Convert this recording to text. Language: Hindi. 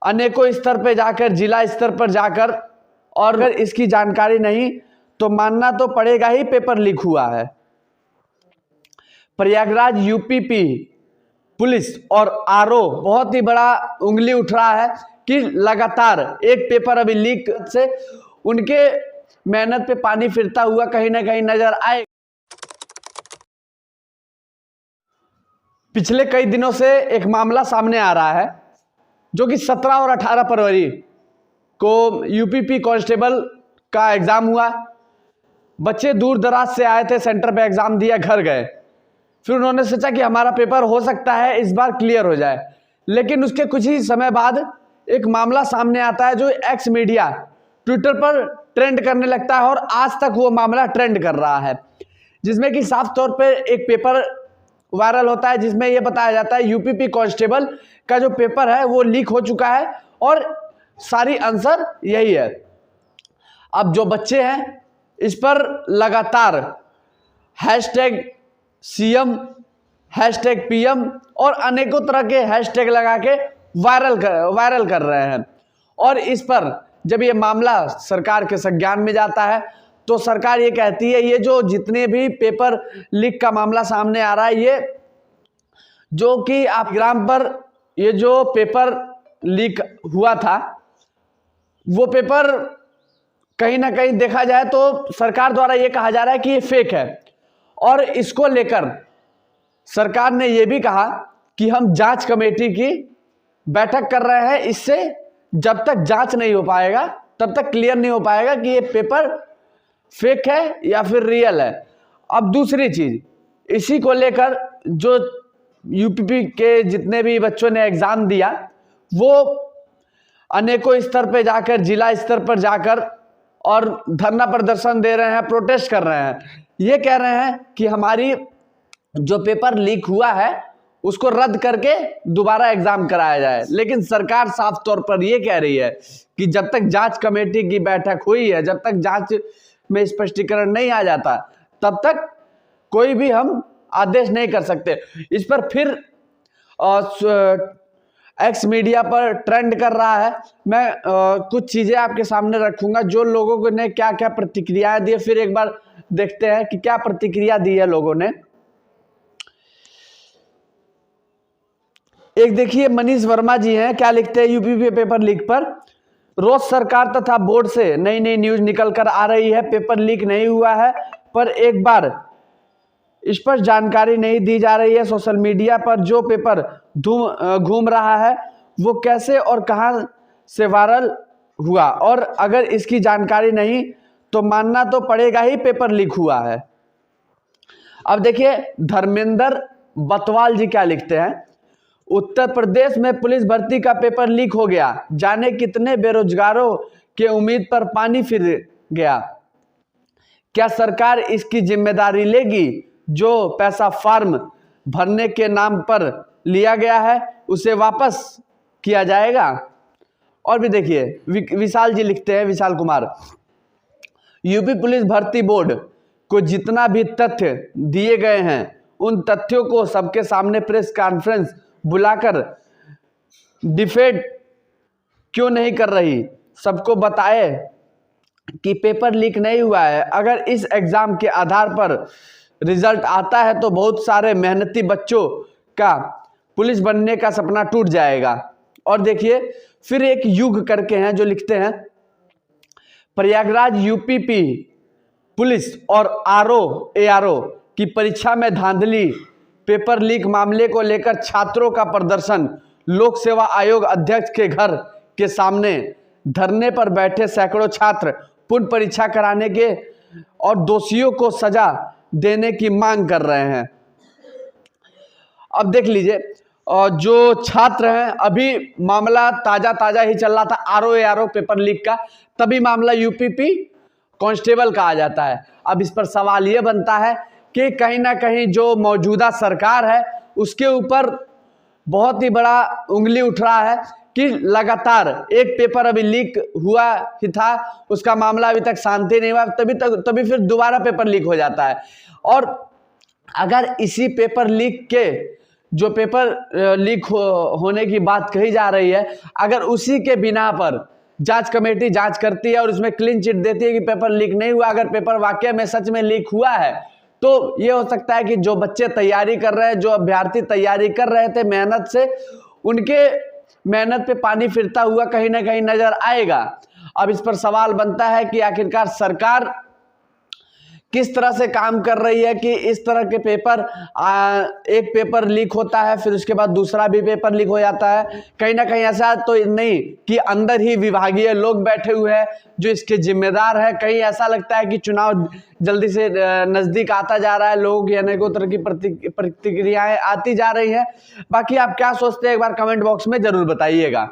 अनेकों स्तर पे जाकर, जिला स्तर पर जाकर, और अगर इसकी जानकारी नहीं तो मानना तो पड़ेगा ही पेपर लीक हुआ है। प्रयागराज यूपीपी पुलिस और आरओ बहुत ही बड़ा उंगली उठ रहा है कि लगातार एक पेपर अभी लीक से उनके मेहनत पे पानी फिरता हुआ कहीं ना कहीं नजर आए। पिछले कई दिनों से एक मामला सामने आ रहा है जो कि 17 और 18 फरवरी को यूपीपी कांस्टेबल का एग्जाम हुआ। बच्चे दूर दराज से आए थे, सेंटर पे एग्जाम दिया, घर गए। फिर उन्होंने सोचा कि हमारा पेपर हो सकता है इस बार क्लियर हो जाए, लेकिन उसके कुछ ही समय बाद एक मामला सामने आता है जो एक्स मीडिया ट्विटर पर ट्रेंड करने लगता है और आज तक वो मामला ट्रेंड कर रहा है, जिसमें कि साफ तौर पे एक पेपर वायरल होता है जिसमें यह बताया जाता है यूपीपी कांस्टेबल का जो पेपर है वो लीक हो चुका है और सारी आंसर यही है। अब जो बच्चे हैं इस पर लगातार #CM, #PM और अनेकों तरह के हैशटैग लगा के वायरल कर रहे हैं। और इस पर जब ये मामला सरकार के संज्ञान में जाता है तो सरकार ये कहती है ये जो जितने भी पेपर लीक का मामला सामने आ रहा है, ये जो कि आप ग्राम पर ये जो पेपर लीक हुआ था वो पेपर कहीं ना कहीं देखा जाए तो सरकार द्वारा ये कहा जा रहा है कि ये फेक है। और इसको लेकर सरकार ने ये भी कहा कि हम जांच कमेटी की बैठक कर रहे हैं, इससे जब तक जांच नहीं हो पाएगा तब तक क्लियर नहीं हो पाएगा कि ये पेपर फेक है या फिर रियल है। अब दूसरी चीज, इसी को लेकर जो यूपीपी के जितने भी बच्चों ने एग्जाम दिया वो अनेकों स्तर पे जाकर, जिला स्तर पर जाकर और धरना प्रदर्शन दे रहे हैं, प्रोटेस्ट कर रहे हैं। ये कह रहे हैं कि हमारी जो पेपर लीक हुआ है उसको रद्द करके दोबारा एग्जाम कराया जाए। लेकिन सरकार साफ तौर पर यह कह रही है कि जब तक जांच कमेटी की बैठक हुई है, जब तक जांच में स्पष्टीकरण नहीं आ जाता तब तक कोई भी हम आदेश नहीं कर सकते। इस पर फिर एक्स मीडिया पर ट्रेंड कर रहा है। मैं कुछ चीजें आपके सामने रखूंगा जो लोगों ने क्या क्या प्रतिक्रियाएं दी, फिर एक बार देखते हैं कि क्या प्रतिक्रिया दी है लोगों ने। एक देखिए, मनीष वर्मा जी हैं, क्या लिखते हैं यूपीपी पेपर लीक पर। रोज सरकार तथा बोर्ड से नई नई न्यूज निकल कर आ रही है, पेपर लीक नहीं हुआ है पर एक बार स्पष्ट जानकारी नहीं दी जा रही है। सोशल मीडिया पर जो पेपर घूम रहा है वो कैसे और कहां से वायरल हुआ, और अगर इसकी जानकारी नहीं तो मानना तो पड़ेगा ही पेपर लीक हुआ है। अब देखिए, धर्मेंद्र बतवाल जी क्या लिखते हैं। उत्तर प्रदेश में पुलिस भर्ती का पेपर लीक हो गया, जाने कितने बेरोजगारों के उम्मीद पर पानी फिर गया। क्या सरकार इसकी जिम्मेदारी लेगी? जो पैसा फॉर्म भरने के नाम पर लिया गया है उसे वापस किया जाएगा। और भी देखिए, विशाल जी लिखते हैं, विशाल कुमार, यूपी पुलिस भर्ती बोर्ड को जितना भी तथ्य दिए गए हैं उन तथ्यों को सबके सामने प्रेस कॉन्फ्रेंस बुलाकर डिफेंड क्यों नहीं कर रही, सबको बताए कि पेपर लीक नहीं हुआ है। अगर इस एग्जाम के आधार पर रिजल्ट आता है तो बहुत सारे मेहनती बच्चों का पुलिस बनने का सपना टूट जाएगा। और देखिए, फिर एक युग करके हैं जो लिखते हैं, प्रयागराज यूपीपी पुलिस और ARO की परीक्षा में धांधली, पेपर लीक मामले को लेकर छात्रों का प्रदर्शन, लोक सेवा आयोग अध्यक्ष के घर के सामने धरने पर बैठे सैकड़ों छात्र पुनः परीक्षा कराने के और दोषियों को सजा देने की मांग कर रहे हैं। अब देख लीजिए, जो छात्र हैं, अभी मामला ताजा ही चल रहा था ARO पेपर लीक का, तभी मामला यूपीपी कांस्टेबल का आ जाता है। अब इस पर सवाल यह बनता है कि कहीं ना कहीं जो मौजूदा सरकार है उसके ऊपर बहुत ही बड़ा उंगली उठ रहा है कि लगातार एक पेपर अभी लीक हुआ ही था, उसका मामला अभी तक शांति नहीं हुआ, तभी फिर दोबारा पेपर लीक हो जाता है। और अगर इसी पेपर लीक के जो पेपर लीक होने की बात कही जा रही है, अगर उसी के बिना पर जांच कमेटी जांच करती है और उसमें क्लीन चिट देती है कि पेपर लीक नहीं हुआ, अगर पेपर वाकई में सच में लीक हुआ है, तो ये हो सकता है कि जो बच्चे तैयारी कर रहे हैं, जो अभ्यर्थी तैयारी कर रहे थे मेहनत से, उनके मेहनत पे पानी फिरता हुआ कहीं ना कहीं नजर आएगा। अब इस पर सवाल बनता है कि आखिरकार सरकार किस तरह से काम कर रही है कि इस तरह के पेपर एक पेपर लीक होता है, फिर उसके बाद दूसरा भी पेपर लीक हो जाता है। कहीं ना कहीं ऐसा तो नहीं कि अंदर ही विभागीय लोग बैठे हुए हैं जो इसके जिम्मेदार है। कहीं ऐसा लगता है कि चुनाव जल्दी से नजदीक आता जा रहा है, लोगों की अनेकों तरह की प्रतिक्रियाएं आती जा रही हैं। बाकी आप क्या सोचते हैं, एक बार कमेंट बॉक्स में जरूर बताइएगा।